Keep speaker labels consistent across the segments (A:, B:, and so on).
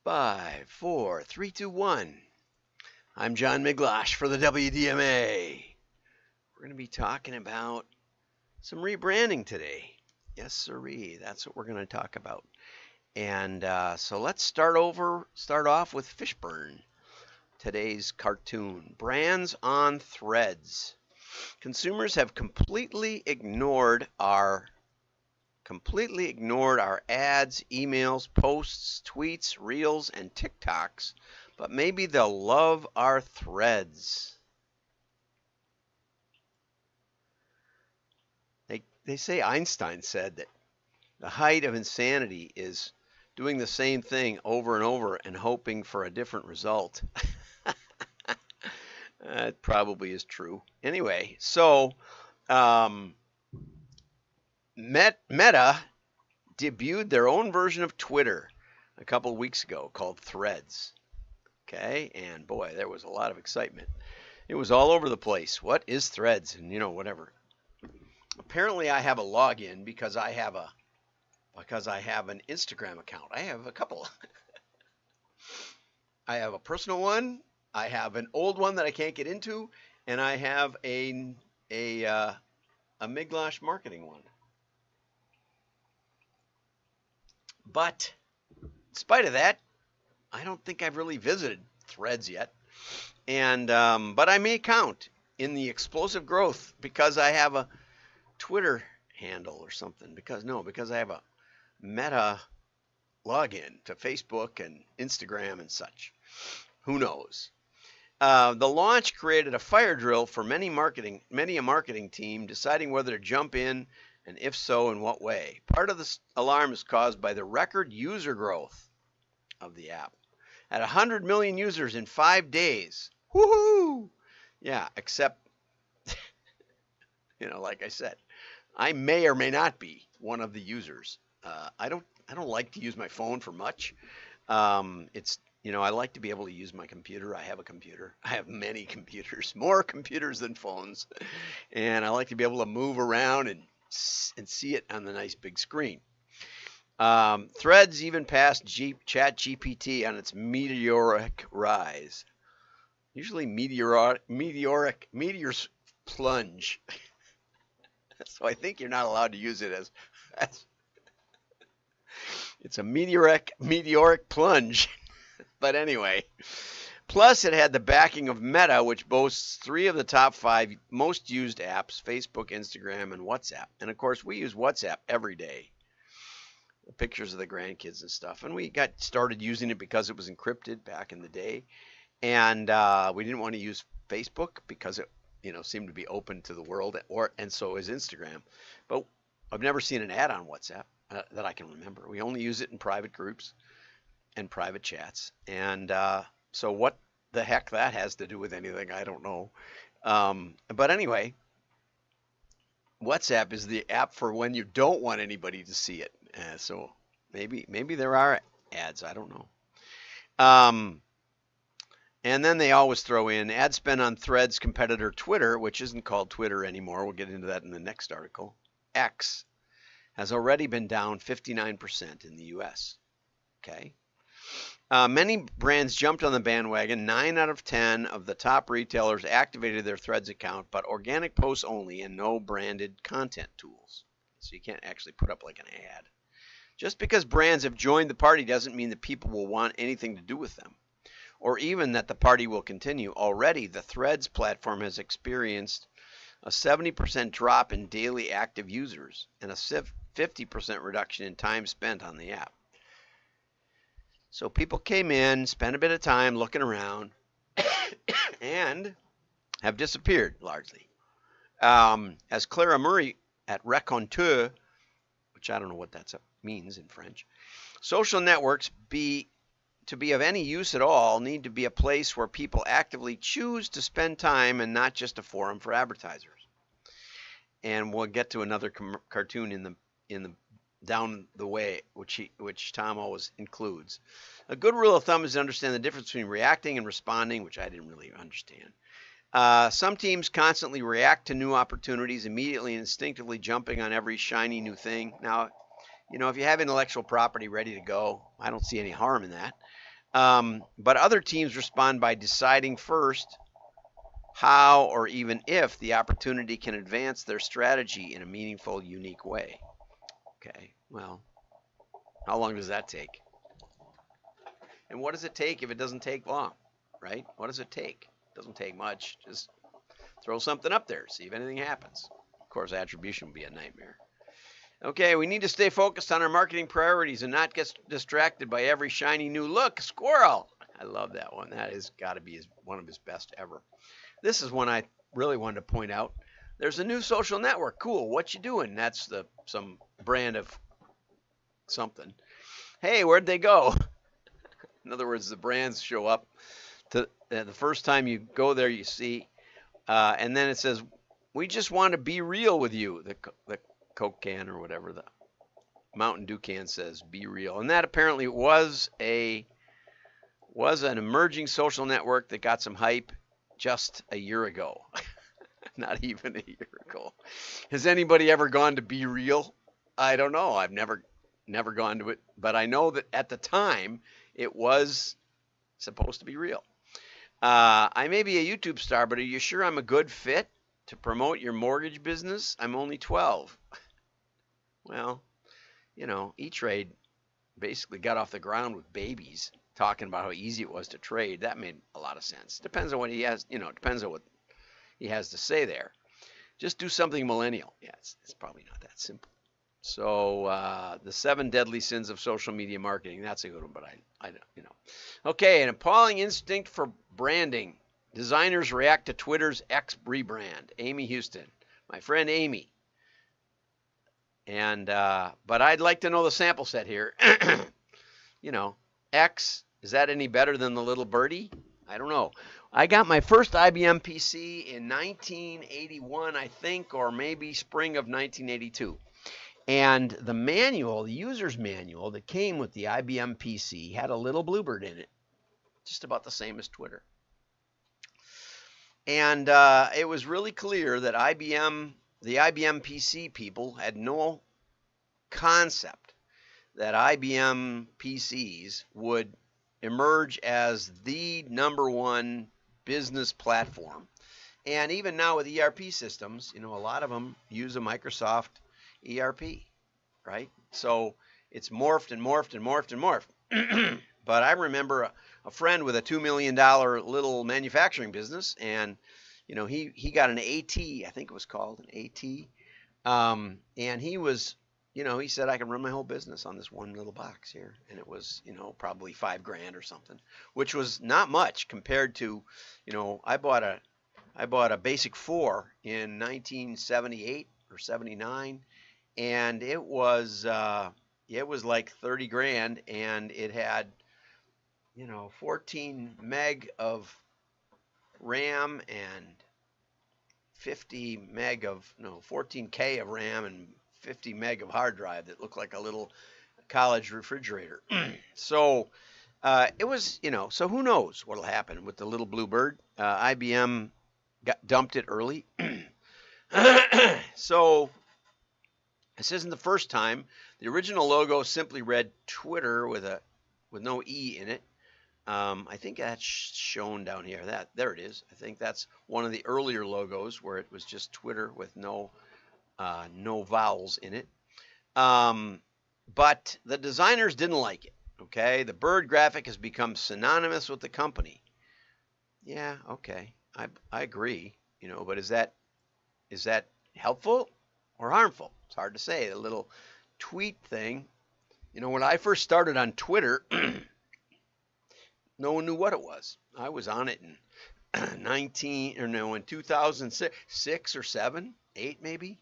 A: 5, 4, 3, 2, 1. I'm John Miglash for the WDMA. We're going to be talking about some rebranding today. Yes, sirree. That's what we're going to talk about. And so let's start off with Fishburne. Today's cartoon. Brands on Threads. Consumers have completely ignored our ads, emails, posts, tweets, reels, and TikToks, but maybe they'll love our threads. They say Einstein said that the height of insanity is doing the same thing over and over and hoping for a different result. That probably is true. Anyway, so Meta debuted their own version of Twitter a couple of weeks ago called Threads. Okay, and boy, there was a lot of excitement. It was all over the place. What is Threads? And whatever. Apparently, I have a login because I have an Instagram account. I have a couple. I have a personal one. I have an old one that I can't get into, and I have a Miglash marketing one. But in spite of that, I don't think I've really visited Threads yet. And but I may count in the explosive growth because I have a Twitter handle or something. Because I have a Meta login to Facebook and Instagram and such. Who knows? The launch created a fire drill for many a marketing team deciding whether to jump in, and if so, in what way. Part of the alarm is caused by the record user growth of the app. At 100 million users in 5 days. Woohoo! Yeah, except, like I said, I may or may not be one of the users. I don't like to use my phone for much. I like to be able to use my computer. I have a computer. I have many computers, more computers than phones. And I like to be able to move around and see it on the nice big screen. Threads even passed ChatGPT on its meteoric rise. Usually meteors plunge. So I think you're not allowed to use it as it's a meteoric plunge. But anyway, plus it had the backing of Meta, which boasts 3 of the top 5 most used apps, Facebook, Instagram, and WhatsApp. And of course, we use WhatsApp every day. The pictures of the grandkids and stuff. And we got started using it because it was encrypted back in the day. And we didn't want to use Facebook because it, seemed to be open to the world, and so is Instagram. But I've never seen an ad on WhatsApp that I can remember. We only use it in private groups and private chats. And so what the heck that has to do with anything, I don't know. But anyway, WhatsApp is the app for when you don't want anybody to see it. So maybe there are ads. I don't know. And then they always throw in ad spend on Threads competitor Twitter, which isn't called Twitter anymore. We'll get into that in the next article. X has already been down 59% in the U.S. Okay. Many brands jumped on the bandwagon. 9 out of 10 of the top retailers activated their Threads account, but organic posts only and no branded content tools. So you can't actually put up like an ad. Just because brands have joined the party doesn't mean that people will want anything to do with them, or even that the party will continue. Already, the Threads platform has experienced a 70% drop in daily active users and a 50% reduction in time spent on the app. So people came in, spent a bit of time looking around, and have disappeared largely. As Clara Murray at Raconteur, which I don't know what that means in French, social networks to be of any use at all need to be a place where people actively choose to spend time and not just a forum for advertisers. And we'll get to another cartoon in the down the way, which Tom always includes. A good rule of thumb is to understand the difference between reacting and responding, which I didn't really understand. Some teams constantly react to new opportunities, immediately and instinctively jumping on every shiny new thing. Now, if you have intellectual property ready to go, I don't see any harm in that. But other teams respond by deciding first how or even if the opportunity can advance their strategy in a meaningful, unique way. Okay, well, how long does that take? And what does it take if it doesn't take long, right? What does it take? It doesn't take much. Just throw something up there, see if anything happens. Of course, attribution would be a nightmare. Okay, we need to stay focused on our marketing priorities and not get distracted by every shiny new look. Squirrel! I love that one. That has got to be one of his best ever. This is one I really wanted to point out. There's a new social network. Cool. What you doing? That's some brand of something. Hey, where'd they go? In other words, the brands show up. The first time you go there, you see, and then it says, "We just want to be real with you." The Coke can or whatever, the Mountain Dew can says, "Be real," and that apparently was an emerging social network that got some hype just a year ago. Not even a year ago. Has anybody ever gone to Be Real? I don't know. I've never gone to it, but I know that at the time it was supposed to be real. I may be a YouTube star, but are you sure I'm a good fit to promote your mortgage business? I'm only 12. Well, E-Trade basically got off the ground with babies, talking about how easy it was to trade. That made a lot of sense. Depends on what he has, depends on what he has to say there. Just do something millennial. Yeah, it's probably not that simple. So the 7 deadly sins of social media marketing. That's a good one, but I Okay, an appalling instinct for branding. Designers react to Twitter's X rebrand. Amy Houston, my friend Amy. And but I'd like to know the sample set here. X, is that any better than the little birdie? I don't know. I got my first IBM PC in 1981, I think, or maybe spring of 1982. And the manual, the user's manual that came with the IBM PC had a little bluebird in it, just about the same as Twitter. And it was really clear that the IBM PC people had no concept that IBM PCs would emerge as the #1 business platform. And even now with ERP systems, a lot of them use a Microsoft ERP, right? So it's morphed and morphed and morphed and morphed. But I remember a friend with a $2 million little manufacturing business, and he got an AT, I think it was called an AT, and he was, he said, I can run my whole business on this one little box here, and it was, probably $5,000 or something, which was not much compared to, I bought a Basic 4 in 1978 or 79, and it was like $30,000, and it had 14 meg of RAM and 14K of RAM and 50 meg of hard drive that looked like a little college refrigerator. So it was, so who knows what'll happen with the little bluebird. IBM dumped it early. So this isn't the first time. The original logo simply read Twitter with no E in it. I think that's shown down here. There it is. I think that's one of the earlier logos where it was just Twitter with no vowels in it. But the designers didn't like it. Okay, the bird graphic has become synonymous with the company. Yeah, okay, I agree. But is that helpful or harmful? It's hard to say. The little tweet thing. When I first started on Twitter, no one knew what it was. I was on it in in 2006 or 7, 8 maybe.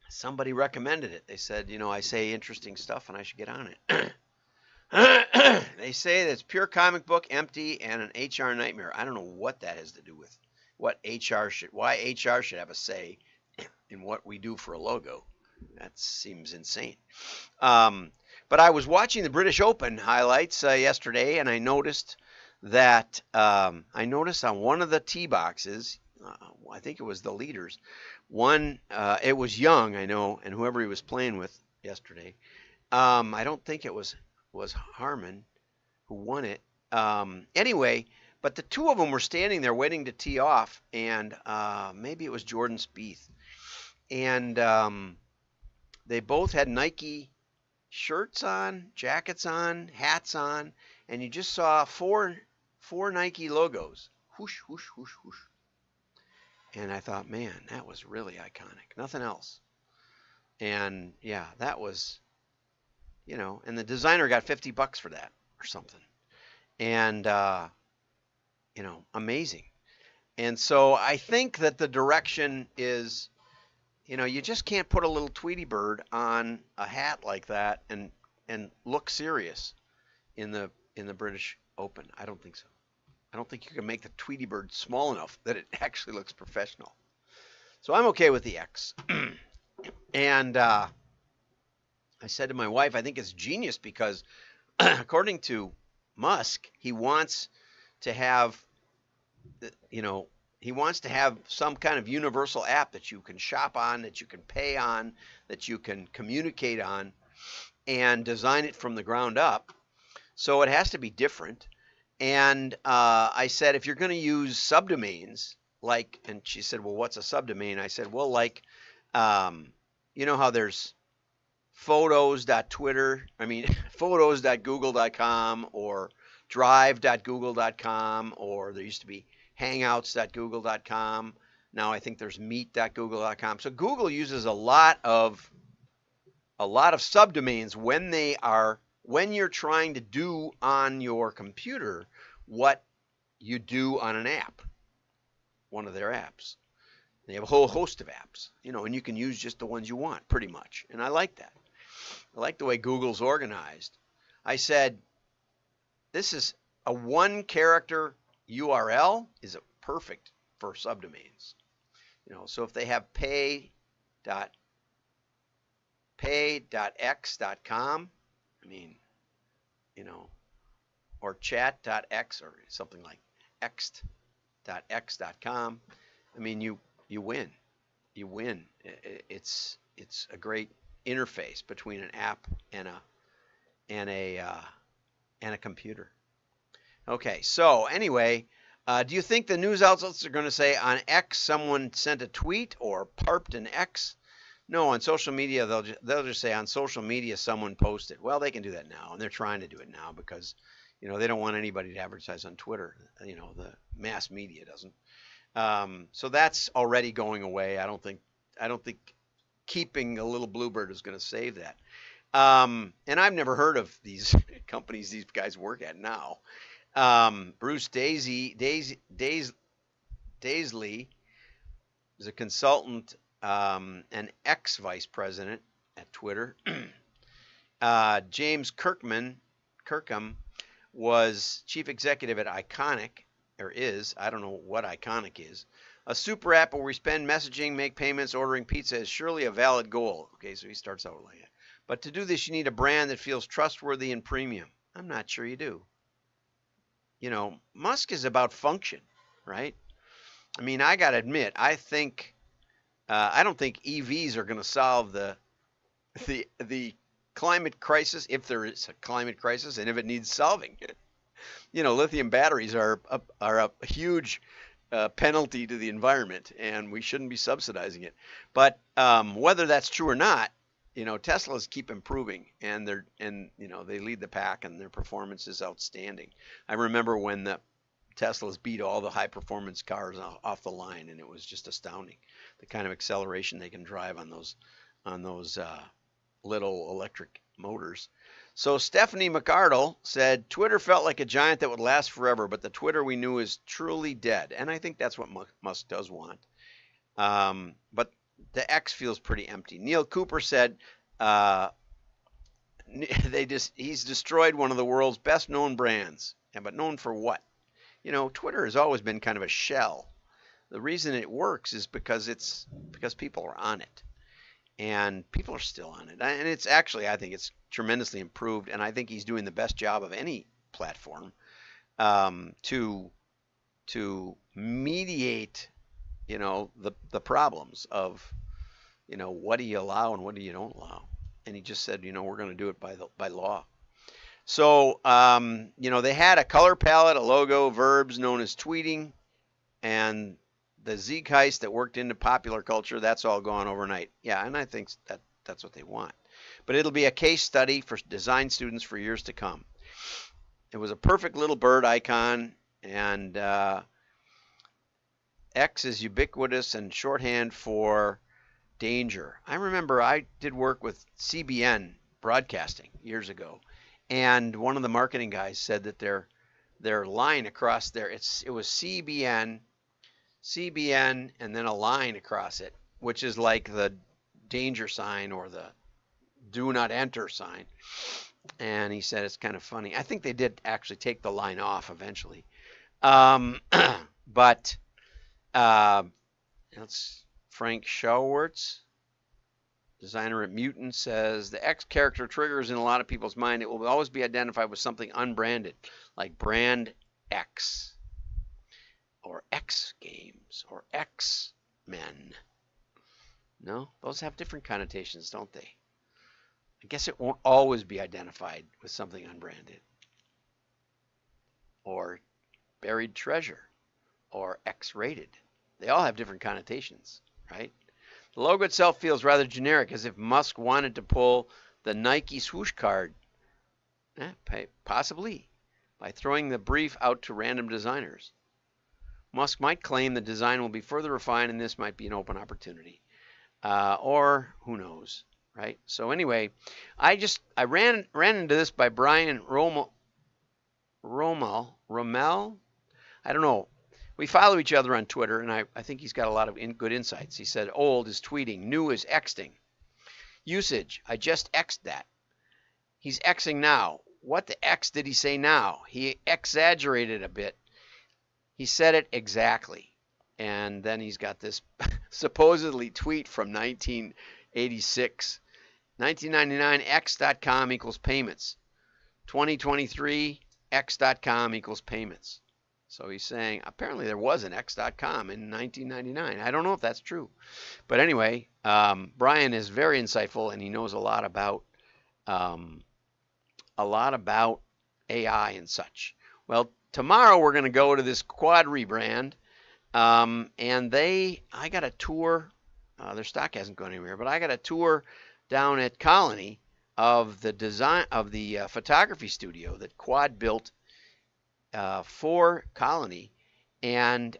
A: Somebody recommended it. They said, I say interesting stuff and I should get on it. They say that it's pure comic book, empty, and an HR nightmare. I don't know what that has to do with why HR should have a say in what we do for a logo. That seems insane. But I was watching the British Open highlights yesterday, and I noticed that on one of the tee boxes, I think it was the leaders, one, it was Young, I know, and whoever he was playing with yesterday, I don't think it was Harmon who won it. Anyway, but the two of them were standing there waiting to tee off, and maybe it was Jordan Spieth, and they both had Nike shirts on, jackets on, hats on, and you just saw four Nike logos. Whoosh, whoosh, whoosh, whoosh. And I thought, man, that was really iconic. Nothing else. And yeah, that was, and the designer got $50 for that or something. And, amazing. And so I think that the direction is, you just can't put a little Tweety bird on a hat like that and look serious in the British Open. I don't think so. I don't think you can make the Tweety bird small enough that it actually looks professional. So I'm okay with the X. And I said to my wife, I think it's genius because according to Musk, he wants to have, he wants to have some kind of universal app that you can shop on, that you can pay on, that you can communicate on, and design it from the ground up. So it has to be different. And I said, if you're going to use subdomains, and she said, well, what's a subdomain? I said, well, you know how there's photos.google.com or drive.google.com, or there used to be hangouts.google.com. Now I think there's meet.google.com. So Google uses a lot of subdomains when you're trying to do on your computer what you do on an app, one of their apps. They have a whole host of apps, and you can use just the ones you want pretty much. And I like that. I like the way Google's organized. I said, this is a one-character URL is perfect for subdomains. So if they have pay.x.com, or chat.x or something like x.x.com, you win. You win. It's a great interface between an app and a computer. Okay, so anyway, do you think the news outlets are going to say on X someone sent a tweet or parped an X? No, on social media they'll just say on social media someone posted. Well, they can do that now, and they're trying to do it now because they don't want anybody to advertise on Twitter. The mass media doesn't. So that's already going away. I don't think keeping a little bluebird is going to save that. And I've never heard of these companies these guys work at now. Bruce Daisley is a consultant and ex-vice president at Twitter. James Kirkham was chief executive at Iconic, or is. I don't know what Iconic is. A super app where we spend messaging, make payments, ordering pizza is surely a valid goal. Okay, so he starts out like that. But to do this, you need a brand that feels trustworthy and premium. I'm not sure you do. Musk is about function, right? I got to admit, I don't think EVs are going to solve the climate crisis, if there is a climate crisis, and if it needs solving. Lithium batteries are a huge penalty to the environment, and we shouldn't be subsidizing it. But whether that's true or not, Teslas keep improving, and they lead the pack, and their performance is outstanding. I remember when the Teslas beat all the high performance cars off the line, and it was just astounding the kind of acceleration they can drive on those little electric motors. So Stephanie McArdle said, Twitter felt like a giant that would last forever, but the Twitter we knew is truly dead. And I think that's what Musk does want. But the X feels pretty empty. Neil Cooper said he's destroyed one of the world's best known brands. But known for what? Twitter has always been kind of a shell. The reason it works is because people are on it. And people are still on it. And it's actually, I think it's tremendously improved. And I think he's doing the best job of any platform to mediate, the problems of, what do you allow and what do you don't allow. and he just said, we're going to do it by law. So, they had a color palette, a logo, verbs known as tweeting, and the zeitgeist that worked into popular culture. That's all gone overnight. Yeah, and I think that's what they want. But it'll be a case study for design students for years to come. It was a perfect little bird icon, and X is ubiquitous and shorthand for danger. I remember I did work with CBN broadcasting years ago, and one of the marketing guys said that their line across there, it was CBN, and then a line across it, which is like the danger sign or the do not enter sign. And he said it's kind of funny. I think they did actually take the line off eventually. But that's Frank Schauwertz, designer at Mutant, says the X character triggers in a lot of people's mind. It will always be identified with something unbranded, like Brand X, or X Games, or X-Men. No, those have different connotations, don't they? I guess it won't always be identified with something unbranded, or buried treasure, or X-rated. They all have different connotations, right? The logo itself feels rather generic, as if Musk wanted to pull the Nike swoosh card, possibly, by throwing the brief out to random designers. Musk might claim the design will be further refined, and this might be an open opportunity. Or who knows, right? So anyway, I ran into this by Brian Rommel. I don't know. We follow each other on Twitter, and I think he's got a lot of good insights. He said, old is tweeting, new is Xting. Usage, I just X'd that. He's Xing now. What the X did he say now? He exaggerated a bit. He said it exactly. And then he's got this supposedly tweet from 1986. 1999, X.com equals payments. 2023, X.com equals payments. So he's saying apparently there was an X.com in 1999. I don't know if that's true. But anyway, Brian is very insightful, and he knows a lot about AI and such. Well, tomorrow we're going to go to this quad rebrand. And I got a tour, their stock hasn't gone anywhere, but I got a tour down at Colony of the design of the photography studio that Quad built for Colony, and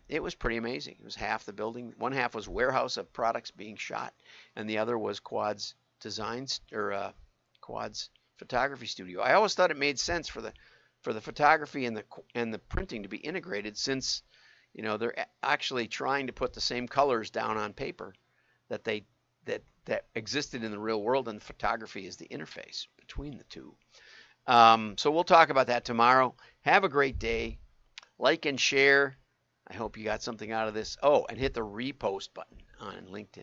A: it was pretty amazing. It was half the building. One half was warehouse of products being shot, and the other was Quad's designs, or Quad's photography studio. I always thought it made sense for the photography and the printing to be integrated, since they're actually trying to put the same colors down on paper that existed in the real world, and photography is the interface between the two. So we'll talk about that tomorrow. Have a great day. Like and share. I hope you got something out of this. Oh, and hit the repost button on LinkedIn.